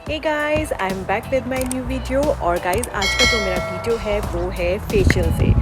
Hey guys, I am back with my new video. और guys, आज का जो मेरा वीडियो है वो है फेशियल से।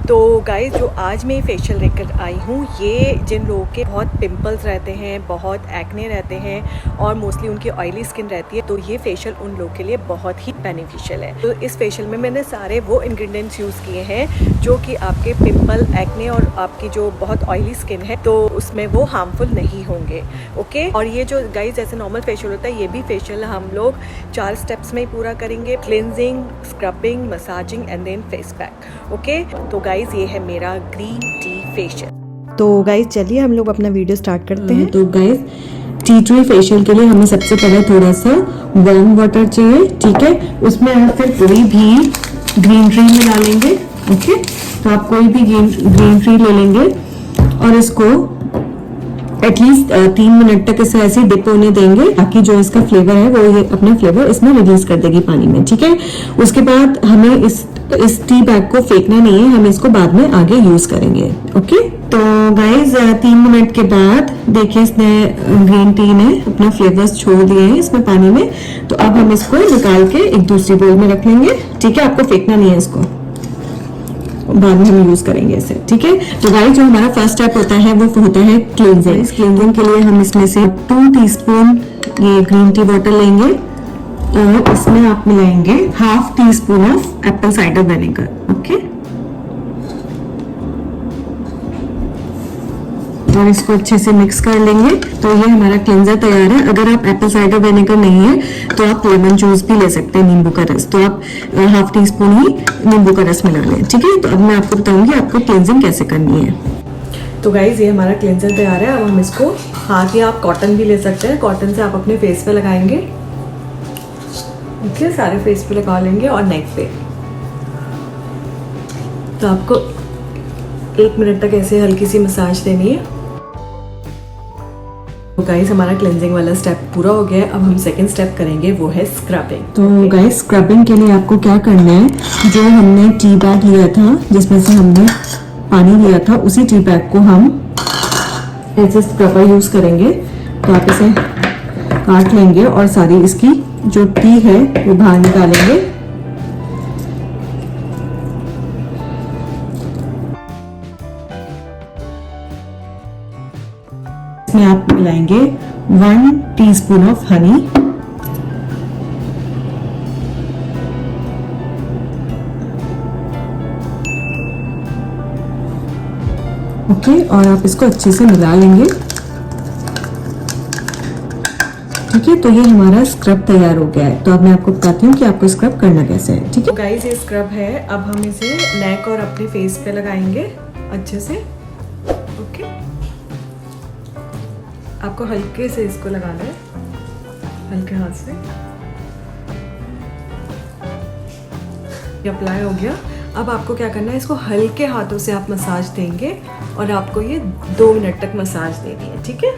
तो गाइस, जो आज मैं फेशियल लेकर आई हूँ, ये जिन लोगों के बहुत पिंपल्स रहते हैं, बहुत एक्ने रहते हैं और मोस्टली उनकी ऑयली स्किन रहती है, तो ये फेशियल उन लोगों के लिए बहुत ही बेनिफिशियल है। तो इस फेशियल में मैंने सारे वो इंग्रेडिएंट्स यूज़ किए हैं जो कि आपके पिंपल, एक्ने और आपकी जो बहुत ऑयली स्किन है तो उसमें वो हार्मफुल नहीं होंगे। ओके, और ये जो गाइस जैसे नॉर्मल फेशियल होता है, ये भी फेशियल हम लोग 4 स्टेप्स में ही पूरा करेंगे। Cleansing, scrubbing, massaging and then face pack. Okay, तो गाइस ये है मेरा ग्रीन टी फेशियल। तो गाइस चलिए हम लोग अपना वीडियो स्टार्ट करते हैं। तो गाइस, टी ट्री फेशियल के लिए हमें सबसे पहले थोड़ा सा वार्म वाटर चाहिए, ठीक है। उसमें आप फिर कोई भी ग्रीन ट्री मिला लेंगे। ओके, तो आप कोई भी ग्रीन ट्री ले लेंगे और इसको एटलीस्ट 3 मिनट तक इसे ऐसे डिप होने देंगे ताकि जो इसका फ्लेवर है वो ये अपना फ्लेवर इसमें रिलीज कर देगी पानी में, ठीक है। उसके बाद हमें इस टी बैग को फेंकना नहीं है, हम इसको बाद में आगे यूज करेंगे। ओके, तो गाइज 3 मिनट के बाद देखिए इसने ग्रीन टी ने अपना फ्लेवर्स छोड़ दिए हैं इसमें पानी में। तो अब हम इसको निकाल के एक दूसरी बोल में रख लेंगे, ठीक है। आपको फेंकना नहीं है, इसको बाद में हम यूज करेंगे इसे, ठीक है। तो गाइस, जो हमारा फर्स्ट स्टेप होता है वो होता है क्लींजिंग। क्लींजिंग के लिए हम इसमें से 2 टीस्पून ये ग्रीन टी वाटर लेंगे और इसमें आप मिलाएंगे 1/2 teaspoon of Apple cider vinegar. Okay, और इसको अच्छे से मिक्स कर लेंगे। तो ये हमारा क्लींजर तैयार है। अगर आप एप्पल साइडर विनेगर नहीं है तो आप लेमन जूस भी ले सकते हैं, नींबू का रस। तो आप 1/2 टीस्पून ही नींबू का रस मिला लें, ठीक है। तो अब मैं आपको बताऊंगी आपको क्लींजिंग कैसे करनी है। तो गाइज, ये हमारा क्लेंजर तैयार है। अब हम इसको हाथ या आप कॉटन भी ले सकते हैं, कॉटन से आप अपने फेस पे लगाएंगे। ओके, सारे फेस पे लगा लेंगे और नेक पे। तो आपको 1 मिनट तक ऐसे हल्की सी मसाज देनी है। तो गाइस, हमारा क्लेंजिंग वाला स्टेप पूरा हो गया है। अब हम सेकंड स्टेप करेंगे, वो है स्क्रबिंग। तो गाइस, स्क्रबिंग के लिए आपको क्या करना है, जो हमने टी बैग लिया था जिसमें से हमने पानी लिया था, उसी टी बैग को हम ऐसे स्क्रबर यूज करेंगे। तो आप इसे काट लेंगे और सारी इसकी जो टी है वो बाहर निकालेंगे। इसमें आप मिलाएंगे 1 टीस्पून ऑफ हनी, ओके, और आप इसको अच्छे से मिला लेंगे, ठीक है। तो ये हमारा स्क्रब तैयार हो गया है। तो अब मैं आपको बताती हूँ कि आपको स्क्रब करना कैसे है, ठीक है। गाइस, ये स्क्रब है। अब हम इसे नेक और अपने फेस पे लगाएंगे अच्छे से। ओके, आपको हल्के से इसको लगाना है, हल्के हाथ से। ये अप्लाई हो गया। अब आपको क्या करना है, इसको हल्के हाथों से आप मसाज देंगे और आपको ये 2 मिनट तक मसाज देनी है, ठीक है।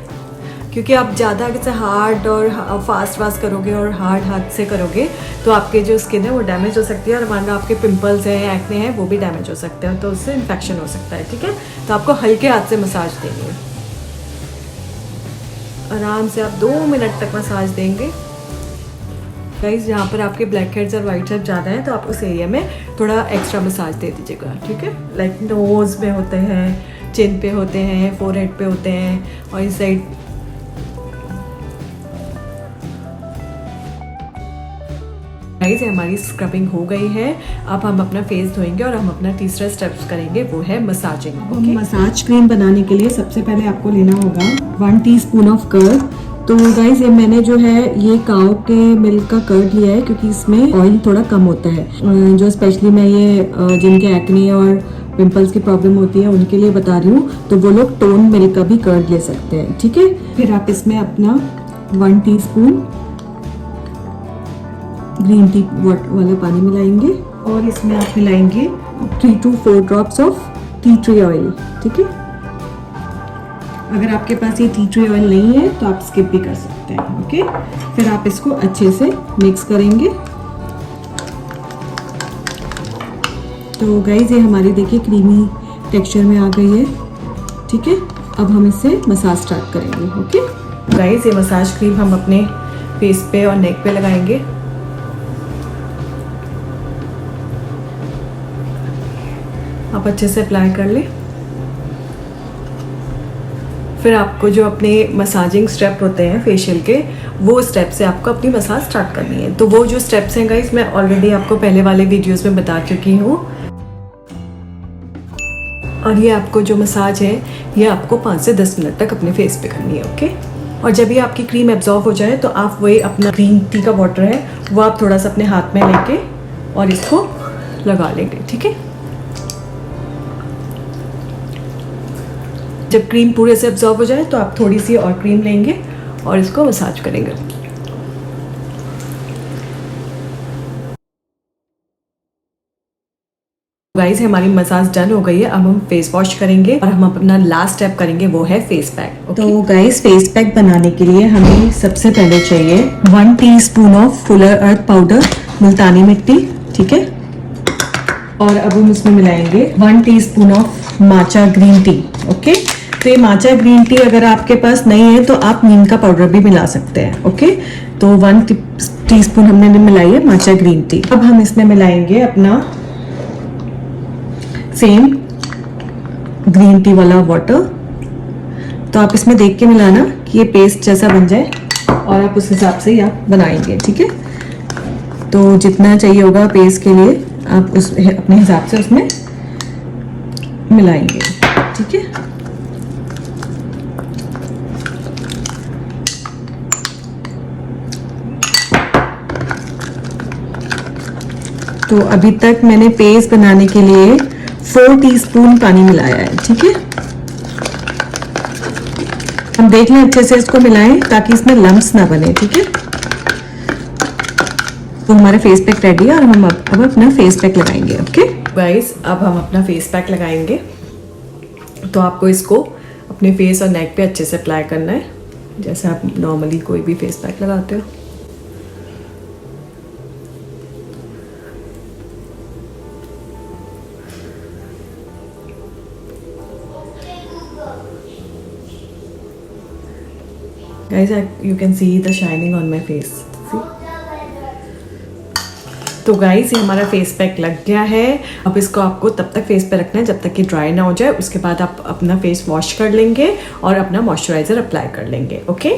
क्योंकि आप ज़्यादा जैसे हार्ड और फास्ट करोगे और हार्ड हाथ से करोगे तो आपके जो स्किन है वो डैमेज हो सकती है और मान लो आपके पिंपल्स हैं, एक्ने हैं, वो भी डैमेज हो सकते हैं, तो उससे इन्फेक्शन हो सकता है, ठीक है। तो आपको हल्के हाथ से मसाज देनी है। आराम से आप 2 मिनट तक मसाज देंगे। गाइस, जहाँ पर आपके ब्लैक हेड्स और वाइट हेड्स ज़्यादा हैं तो आप उस एरिया में थोड़ा एक्स्ट्रा मसाज दे दीजिएगा, ठीक है। लाइक नोज़ में होते हैं, चिन पे होते हैं, फोरहेड पे होते हैं और इस साइड। गाइस, हमारी स्क्रबिंग हो गई है। अब हम अपना फेस धोएंगे और हम अपना तीसरा स्टेप्स करेंगे, वो है मसाजिंग। ओके, मसाज क्रीम बनाने के लिए सबसे पहले आपको लेना होगा 1 टीस्पून ऑफ कर्ड। तो गाइस, ये मैंने जो है ये काऊ के मिल्क का कर्ड लिया है क्योंकि इसमें ऑयल थोड़ा कम होता है। जो स्पेशली मैं ये जिनके एक्ने और पिंपल्स की प्रॉब्लम होती है उनके लिए बता रही हूँ, तो वो लोग टोन मिल्क का भी कर्ड ले सकते हैं, ठीक है। फिर आप इसमें अपना 1 टीस्पून ग्रीन टी वाला पानी मिलाएंगे और इसमें आप मिलाएंगे 3 to 4 drops of tea tree oil, ठीक है। अगर आपके पास ये टी ट्री ऑयल नहीं है तो आप स्किप भी कर सकते हैं, ओके। फिर आप इसको अच्छे से मिक्स करेंगे। तो गाइस, ये हमारी देखिए क्रीमी टेक्सचर में आ गई है, ठीक है। अब हम इससे मसाज स्टार्ट करेंगे, ओके। गाइस, ये मसाज क्रीम हम अपने फेस पे और नेक पे लगाएंगे। आप अच्छे से अप्लाई कर लें। फिर आपको जो अपने मसाजिंग स्टेप होते हैं फेशियल के, वो स्टेप से आपको अपनी मसाज स्टार्ट करनी है। तो वो जो स्टेप्स हैं गाइस, मैं ऑलरेडी आपको पहले वाले वीडियोस में बता चुकी हूँ। और ये आपको जो मसाज है ये आपको 5 से 10 मिनट तक अपने फेस पे करनी है, ओके। और जब ये आपकी क्रीम एब्जॉर्ब हो जाए तो आप वही अपना ग्रीन टी का वाटर है वो आप थोड़ा सा अपने हाथ में लेके और इसको लगा लेंगे, ठीक है। जब क्रीम पूरे से एब्जॉर्ब हो जाए तो आप थोड़ी सी और क्रीम लेंगे और इसको मसाज करेंगे। गाइस हमारी मसाज डन हो गई है। अब हम फेस वॉश करेंगे और हम अपना लास्ट स्टेप करेंगे, वो है फेस पैक। तो गाइस फेस पैक बनाने के लिए हमें सबसे पहले चाहिए 1 teaspoon of fuller earth powder, मुल्तानी मिट्टी, ठीक है। और अब हम इसमें मिलाएंगे 1 teaspoon of matcha green tea, okay. तो ये माचा ग्रीन टी अगर आपके पास नहीं है तो आप नीम का पाउडर भी मिला सकते हैं, ओके। तो 1 टीस्पून हमने मिलाई है माचा ग्रीन टी। अब हम इसमें मिलाएंगे अपना सेम ग्रीन टी वाला वाटर। तो आप इसमें देख के मिलाना कि ये पेस्ट जैसा बन जाए और आप उस हिसाब से आप बनाएंगे, ठीक है। तो जितना चाहिए होगा पेस्ट के लिए आप उस अपने हिसाब से उसमें मिलाएंगे, ठीक है। तो अभी तक मैंने पेस्ट बनाने के लिए 4 टीस्पून पानी मिलाया है, ठीक है। हम देख लें अच्छे से इसको मिलाएं ताकि इसमें लम्प्स ना बने, ठीक है। तो हमारा फेस पैक रेडी है और हम अब अपना फेस पैक लगाएंगे, ओके गाइस। अब हम अपना फेस पैक लगाएंगे। तो आपको इसको अपने फेस और नेक पे अच्छे से अप्लाई करना है, जैसे आप नॉर्मली कोई भी फेस पैक लगाते हो। Guys, you can see the shining on my face. See? तो गाइस ये हमारा फेस पैक लग गया है। अब इसको आपको तब तक फेस पे रखना है जब तक कि ड्राई ना हो जाए। उसके बाद आप अपना फेस वॉश कर लेंगे और अपना मॉइस्चराइजर अप्लाई कर लेंगे, ओके।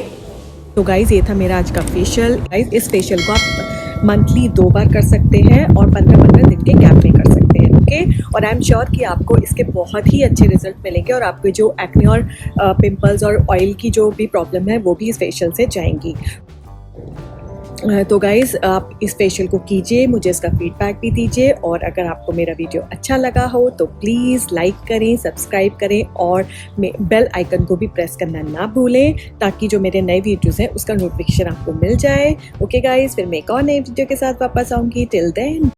तो गाइस ये था मेरा आज का फेशियल। गाइस इस फेशियल को आप मंथली 2 बार कर सकते हैं और 15-15 दिन के गैप में कर सकते हैं, ओके। और आई एम श्योर कि आपको इसके बहुत ही अच्छे रिजल्ट मिलेंगे और आपके जो एक्ने और पिंपल्स और ऑयल की जो भी प्रॉब्लम है वो भी इस फेशियल से जाएंगी। तो गाइज़ आप इस फेशियल को कीजिए, मुझे इसका फीडबैक भी दीजिए। और अगर आपको मेरा वीडियो अच्छा लगा हो तो प्लीज़ लाइक करें, सब्सक्राइब करें और बेल आइकन को भी प्रेस करना ना भूलें ताकि जो मेरे नए वीडियोज़ हैं उसका नोटिफिकेशन आपको मिल जाए, ओके गाइज़। फिर मैं एक और नए वीडियो के साथ वापस आऊँगी। Till then